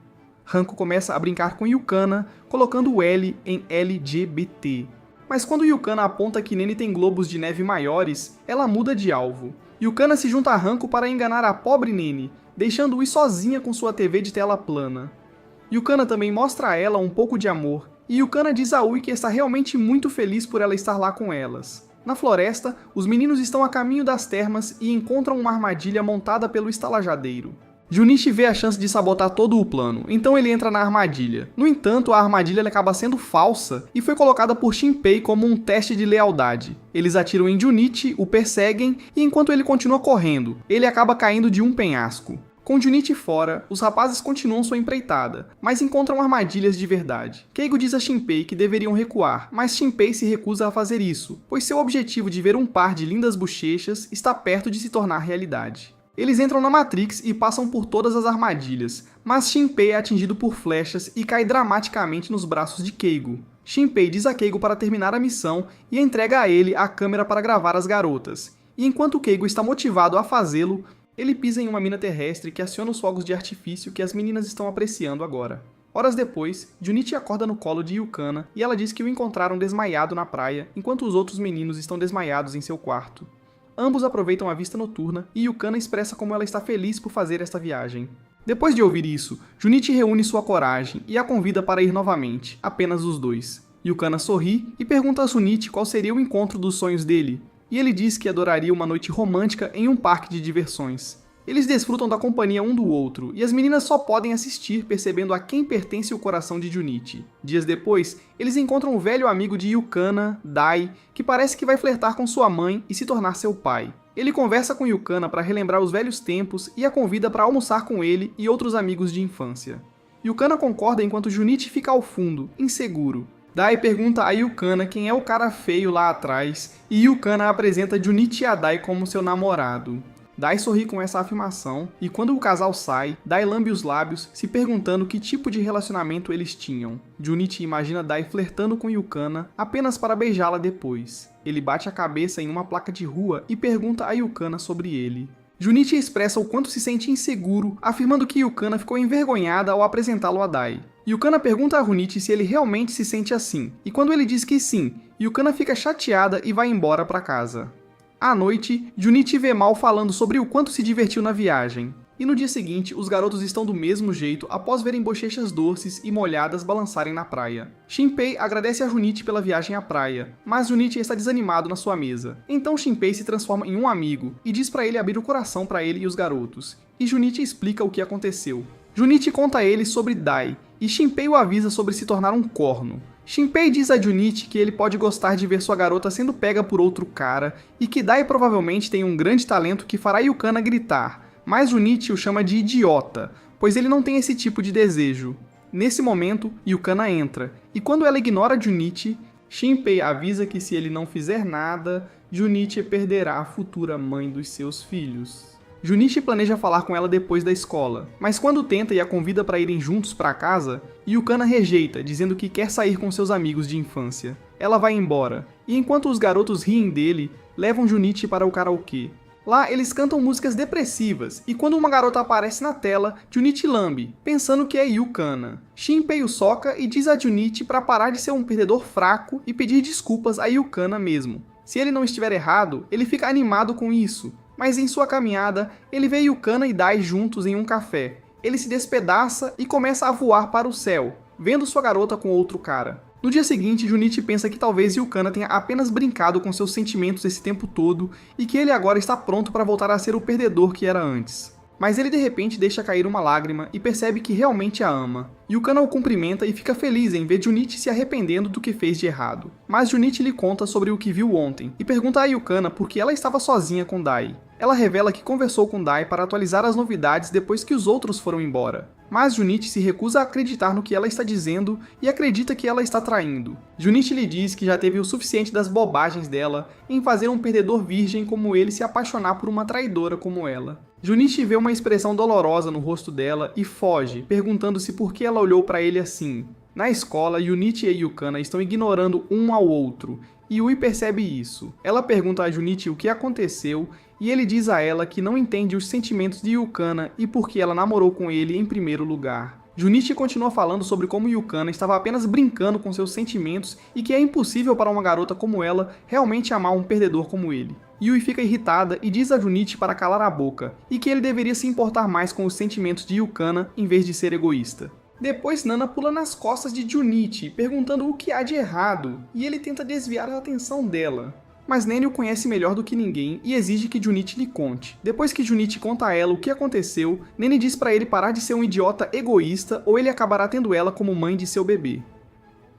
Hanko começa a brincar com Yukana, colocando o L em LGBT. Mas quando Yukana aponta que Nene tem globos de neve maiores, ela muda de alvo. Yukana se junta a Hanko para enganar a pobre Nene, deixando-o ir sozinha com sua TV de tela plana. Yukana também mostra a ela um pouco de amor, e Yukana diz a Ui que está realmente muito feliz por ela estar lá com elas. Na floresta, os meninos estão a caminho das termas e encontram uma armadilha montada pelo estalajadeiro. Junichi vê a chance de sabotar todo o plano, então ele entra na armadilha. No entanto, a armadilha acaba sendo falsa e foi colocada por Shinpei como um teste de lealdade. Eles atiram em Junichi, o perseguem e enquanto ele continua correndo, ele acaba caindo de um penhasco. Com Junichi fora, os rapazes continuam sua empreitada, mas encontram armadilhas de verdade. Keigo diz a Shinpei que deveriam recuar, mas Shinpei se recusa a fazer isso, pois seu objetivo de ver um par de lindas bochechas está perto de se tornar realidade. Eles entram na Matrix e passam por todas as armadilhas, mas Shinpei é atingido por flechas e cai dramaticamente nos braços de Keigo. Shinpei diz a Keigo para terminar a missão e entrega a ele a câmera para gravar as garotas. E enquanto Keigo está motivado a fazê-lo, ele pisa em uma mina terrestre que aciona os fogos de artifício que as meninas estão apreciando agora. Horas depois, Junichi acorda no colo de Yukana e ela diz que o encontraram desmaiado na praia, enquanto os outros meninos estão desmaiados em seu quarto. Ambos aproveitam a vista noturna e Yukana expressa como ela está feliz por fazer esta viagem. Depois de ouvir isso, Junichi reúne sua coragem e a convida para ir novamente, apenas os dois. Yukana sorri e pergunta a Junichi qual seria o encontro dos sonhos dele, e ele diz que adoraria uma noite romântica em um parque de diversões. Eles desfrutam da companhia um do outro, e as meninas só podem assistir percebendo a quem pertence o coração de Junichi. Dias depois, eles encontram o velho amigo de Yukana, Dai, que parece que vai flertar com sua mãe e se tornar seu pai. Ele conversa com Yukana para relembrar os velhos tempos e a convida para almoçar com ele e outros amigos de infância. Yukana concorda enquanto Junichi fica ao fundo, inseguro. Dai pergunta a Yukana quem é o cara feio lá atrás, e Yukana apresenta Junichi a Dai como seu namorado. Dai sorri com essa afirmação, e quando o casal sai, Dai lambe os lábios, se perguntando que tipo de relacionamento eles tinham. Junichi imagina Dai flertando com Yukana apenas para beijá-la depois. Ele bate a cabeça em uma placa de rua e pergunta a Yukana sobre ele. Junichi expressa o quanto se sente inseguro, afirmando que Yukana ficou envergonhada ao apresentá-lo a Dai. Yukana pergunta a Junichi se ele realmente se sente assim, e quando ele diz que sim, Yukana fica chateada e vai embora para casa. À noite, Junichi vê Mal falando sobre o quanto se divertiu na viagem. E no dia seguinte, os garotos estão do mesmo jeito após verem bochechas doces e molhadas balançarem na praia. Shinpei agradece a Junichi pela viagem à praia, mas Junichi está desanimado na sua mesa. Então Shinpei se transforma em um amigo e diz para ele abrir o coração para ele e os garotos. E Junichi explica o que aconteceu. Junichi conta a ele sobre Dai, e Shinpei o avisa sobre se tornar um corno. Shinpei diz a Junichi que ele pode gostar de ver sua garota sendo pega por outro cara, e que Dai provavelmente tem um grande talento que fará Yukana gritar, mas Junichi o chama de idiota, pois ele não tem esse tipo de desejo. Nesse momento, Yukana entra, e quando ela ignora Junichi, Shinpei avisa que se ele não fizer nada, Junichi perderá a futura mãe dos seus filhos. Junichi planeja falar com ela depois da escola, mas quando tenta e a convida para irem juntos para casa, Yukana rejeita, dizendo que quer sair com seus amigos de infância. Ela vai embora, e enquanto os garotos riem dele, levam Junichi para o karaokê. Lá, eles cantam músicas depressivas, e quando uma garota aparece na tela, Junichi lambe, pensando que é Yukana. Shinpei o soca e diz a Junichi para parar de ser um perdedor fraco e pedir desculpas a Yukana mesmo. Se ele não estiver errado, ele fica animado com isso, mas em sua caminhada, ele vê Yukana e Dai juntos em um café. Ele se despedaça e começa a voar para o céu, vendo sua garota com outro cara. No dia seguinte, Junichi pensa que talvez Yukana tenha apenas brincado com seus sentimentos esse tempo todo e que ele agora está pronto para voltar a ser o perdedor que era antes. Mas ele de repente deixa cair uma lágrima e percebe que realmente a ama. Yukana o cumprimenta e fica feliz em ver Junichi se arrependendo do que fez de errado. Mas Junichi lhe conta sobre o que viu ontem e pergunta a Yukana por que ela estava sozinha com Dai. Ela revela que conversou com Dai para atualizar as novidades depois que os outros foram embora. Mas Junichi se recusa a acreditar no que ela está dizendo e acredita que ela está traindo. Junichi lhe diz que já teve o suficiente das bobagens dela em fazer um perdedor virgem como ele se apaixonar por uma traidora como ela. Junichi vê uma expressão dolorosa no rosto dela e foge, perguntando-se por que ela olhou para ele assim. Na escola, Junichi e Yukana estão ignorando um ao outro, e Yui percebe isso. Ela pergunta a Junichi o que aconteceu, e ele diz a ela que não entende os sentimentos de Yukana e por que ela namorou com ele em primeiro lugar. Junichi continua falando sobre como Yukana estava apenas brincando com seus sentimentos e que é impossível para uma garota como ela realmente amar um perdedor como ele. Yui fica irritada e diz a Junichi para calar a boca, e que ele deveria se importar mais com os sentimentos de Yukana em vez de ser egoísta. Depois Nana pula nas costas de Junichi, perguntando o que há de errado, e ele tenta desviar a atenção dela. Mas Nene o conhece melhor do que ninguém e exige que Junichi lhe conte. Depois que Junichi conta a ela o que aconteceu, Nene diz para ele parar de ser um idiota egoísta ou ele acabará tendo ela como mãe de seu bebê.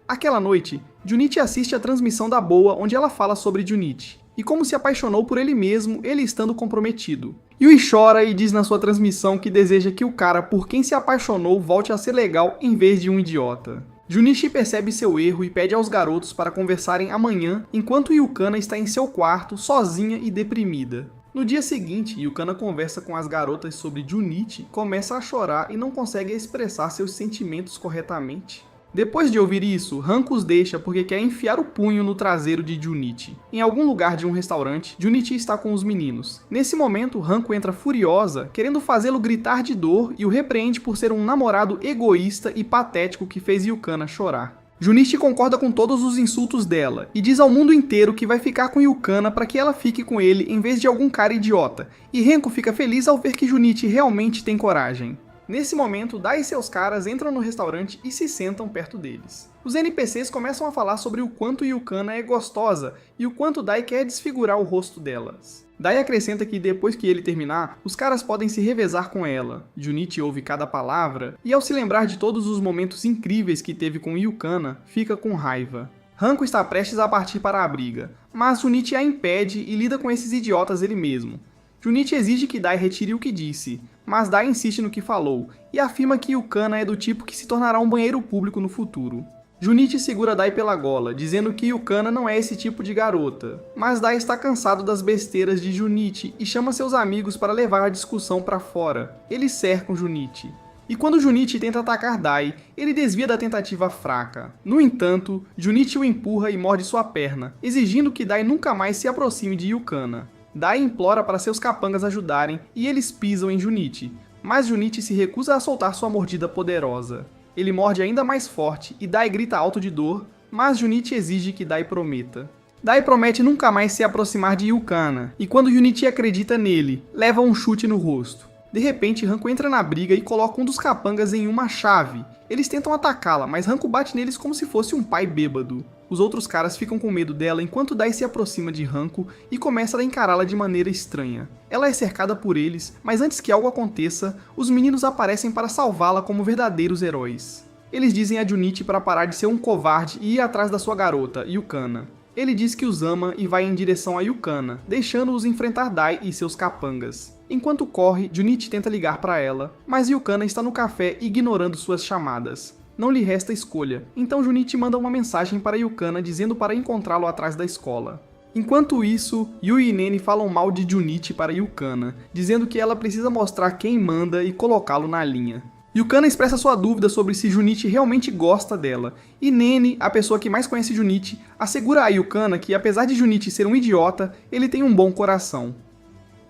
Aquela noite, Junichi assiste a transmissão da Boa onde ela fala sobre Junichi, e como se apaixonou por ele mesmo, ele estando comprometido. Yui chora e diz na sua transmissão que deseja que o cara por quem se apaixonou volte a ser legal em vez de um idiota. Junichi percebe seu erro e pede aos garotos para conversarem amanhã, enquanto Yukana está em seu quarto, sozinha e deprimida. No dia seguinte, Yukana conversa com as garotas sobre Junichi, começa a chorar e não consegue expressar seus sentimentos corretamente. Depois de ouvir isso, Hanko os deixa porque quer enfiar o punho no traseiro de Junichi. Em algum lugar de um restaurante, Junichi está com os meninos. Nesse momento, Hanko entra furiosa, querendo fazê-lo gritar de dor e o repreende por ser um namorado egoísta e patético que fez Yukana chorar. Junichi concorda com todos os insultos dela e diz ao mundo inteiro que vai ficar com Yukana para que ela fique com ele em vez de algum cara idiota, e Hanko fica feliz ao ver que Junichi realmente tem coragem. Nesse momento, Dai e seus caras entram no restaurante e se sentam perto deles. Os NPCs começam a falar sobre o quanto Yukana é gostosa e o quanto Dai quer desfigurar o rosto delas. Dai acrescenta que depois que ele terminar, os caras podem se revezar com ela. Junichi ouve cada palavra e ao se lembrar de todos os momentos incríveis que teve com Yukana, fica com raiva. Hanko está prestes a partir para a briga, mas Junichi a impede e lida com esses idiotas ele mesmo. Junichi exige que Dai retire o que disse, mas Dai insiste no que falou, e afirma que Yukana é do tipo que se tornará um banheiro público no futuro. Junichi segura Dai pela gola, dizendo que Yukana não é esse tipo de garota, mas Dai está cansado das besteiras de Junichi e chama seus amigos para levar a discussão para fora. Eles cercam Junichi. E quando Junichi tenta atacar Dai, ele desvia da tentativa fraca. No entanto, Junichi o empurra e morde sua perna, exigindo que Dai nunca mais se aproxime de Yukana. Dai implora para seus capangas ajudarem e eles pisam em Junichi, mas Junichi se recusa a soltar sua mordida poderosa. Ele morde ainda mais forte e Dai grita alto de dor, mas Junichi exige que Dai prometa. Dai promete nunca mais se aproximar de Yukana, e quando Junichi acredita nele, leva um chute no rosto. De repente, Hanko entra na briga e coloca um dos capangas em uma chave. Eles tentam atacá-la, mas Hanko bate neles como se fosse um pai bêbado. Os outros caras ficam com medo dela enquanto Dai se aproxima de Hanko e começa a encará-la de maneira estranha. Ela é cercada por eles, mas antes que algo aconteça, os meninos aparecem para salvá-la como verdadeiros heróis. Eles dizem a Junichi para parar de ser um covarde e ir atrás da sua garota, Yukana. Ele diz que os ama e vai em direção a Yukana, deixando-os enfrentar Dai e seus capangas. Enquanto corre, Junichi tenta ligar para ela, mas Yukana está no café ignorando suas chamadas. Não lhe resta escolha, então Junichi manda uma mensagem para Yukana dizendo para encontrá-lo atrás da escola. Enquanto isso, Yui e Nene falam mal de Junichi para Yukana, dizendo que ela precisa mostrar quem manda e colocá-lo na linha. Yukana expressa sua dúvida sobre se Junichi realmente gosta dela, e Nene, a pessoa que mais conhece Junichi, assegura a Yukana que apesar de Junichi ser um idiota, ele tem um bom coração.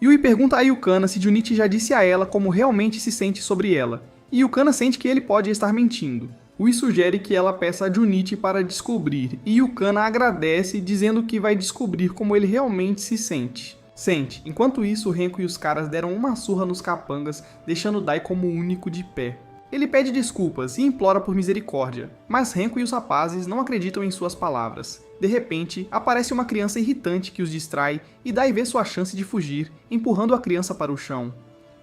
Yui pergunta a Yukana se Junichi já disse a ela como realmente se sente sobre ela, e Yukana sente que ele pode estar mentindo. Yui sugere que ela peça a Junichi para descobrir, e Yukana agradece dizendo que vai descobrir como ele realmente se sente. Enquanto isso, Renko e os caras deram uma surra nos capangas, deixando Dai como o único de pé. Ele pede desculpas e implora por misericórdia, mas Renko e os rapazes não acreditam em suas palavras. De repente, aparece uma criança irritante que os distrai e Dai vê sua chance de fugir, empurrando a criança para o chão.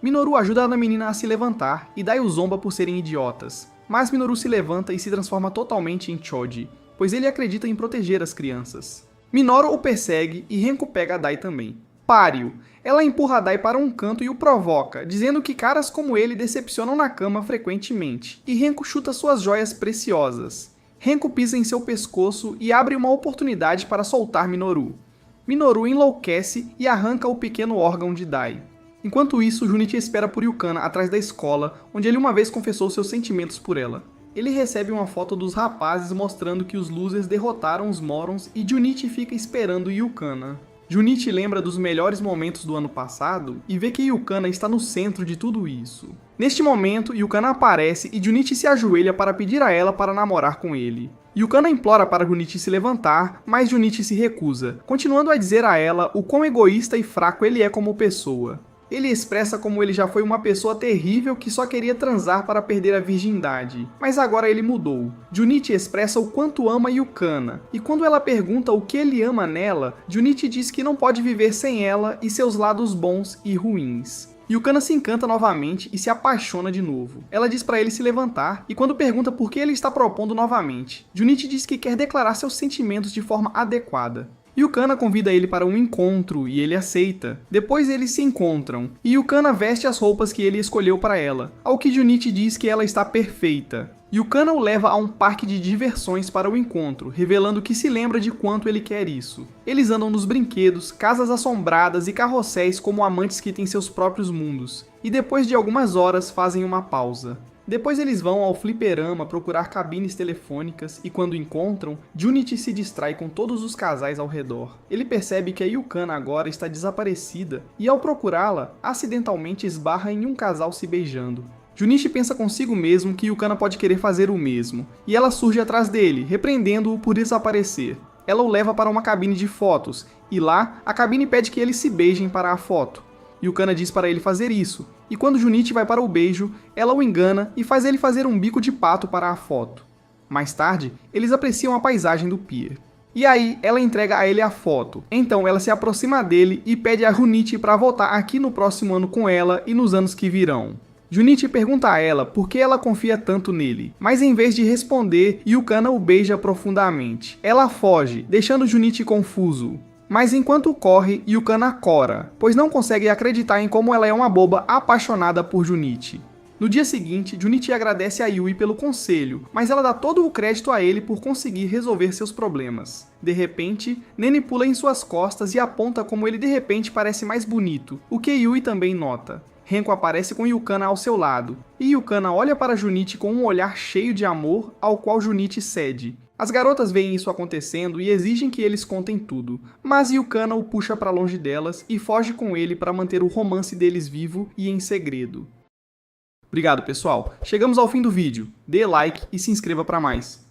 Minoru ajuda a menina a se levantar e Dai os zomba por serem idiotas. Mas Minoru se levanta e se transforma totalmente em Choji, pois ele acredita em proteger as crianças. Minoru o persegue e Renko pega a Dai também. Pare-o! Ela empurra Dai para um canto e o provoca, dizendo que caras como ele decepcionam na cama frequentemente, e Renko chuta suas joias preciosas. Renko pisa em seu pescoço e abre uma oportunidade para soltar Minoru. Minoru enlouquece e arranca o pequeno órgão de Dai. Enquanto isso, Junichi espera por Yukana atrás da escola, onde ele uma vez confessou seus sentimentos por ela. Ele recebe uma foto dos rapazes mostrando que os losers derrotaram os Morons e Junichi fica esperando Yukana. Junichi lembra dos melhores momentos do ano passado e vê que Yukana está no centro de tudo isso. Neste momento, Yukana aparece e Junichi se ajoelha para pedir a ela para namorar com ele. Yukana implora para Junichi se levantar, mas Junichi se recusa, continuando a dizer a ela o quão egoísta e fraco ele é como pessoa. Ele expressa como ele já foi uma pessoa terrível que só queria transar para perder a virgindade, mas agora ele mudou. Junichi expressa o quanto ama Yukana, e quando ela pergunta o que ele ama nela, Junichi diz que não pode viver sem ela e seus lados bons e ruins. Yukana se encanta novamente e se apaixona de novo. Ela diz para ele se levantar, e quando pergunta por que ele está propondo novamente, Junichi diz que quer declarar seus sentimentos de forma adequada. Yukana convida ele para um encontro e ele aceita. Depois eles se encontram, e Yukana veste as roupas que ele escolheu para ela, ao que Junichi diz que ela está perfeita. Yukana o leva a um parque de diversões para o encontro, revelando que se lembra de quanto ele quer isso. Eles andam nos brinquedos, casas assombradas e carrosséis como amantes que têm seus próprios mundos, e depois de algumas horas fazem uma pausa. Depois eles vão ao fliperama procurar cabines telefônicas e quando encontram, Junichi se distrai com todos os casais ao redor. Ele percebe que a Yukana agora está desaparecida e ao procurá-la, acidentalmente esbarra em um casal se beijando. Junichi pensa consigo mesmo que Yukana pode querer fazer o mesmo, e ela surge atrás dele, repreendendo-o por desaparecer. Ela o leva para uma cabine de fotos, e lá, a cabine pede que eles se beijem para a foto. Yukana diz para ele fazer isso, e quando Junichi vai para o beijo, ela o engana e faz ele fazer um bico de pato para a foto. Mais tarde, eles apreciam a paisagem do pier. E aí, ela entrega a ele a foto. Então ela se aproxima dele e pede a Junichi para voltar aqui no próximo ano com ela e nos anos que virão. Junichi pergunta a ela por que ela confia tanto nele, mas em vez de responder, Yukana o beija profundamente. Ela foge, deixando Junichi confuso. Mas enquanto corre, Yukana cora, pois não consegue acreditar em como ela é uma boba apaixonada por Junichi. No dia seguinte, Junichi agradece a Yui pelo conselho, mas ela dá todo o crédito a ele por conseguir resolver seus problemas. De repente, Nene pula em suas costas e aponta como ele de repente parece mais bonito, o que Yui também nota. Renko aparece com Yukana ao seu lado, e Yukana olha para Junichi com um olhar cheio de amor, ao qual Junichi cede. As garotas veem isso acontecendo e exigem que eles contem tudo, mas Yukana o puxa para longe delas e foge com ele para manter o romance deles vivo e em segredo. Obrigado, pessoal. Chegamos ao fim do vídeo. Dê like e se inscreva para mais.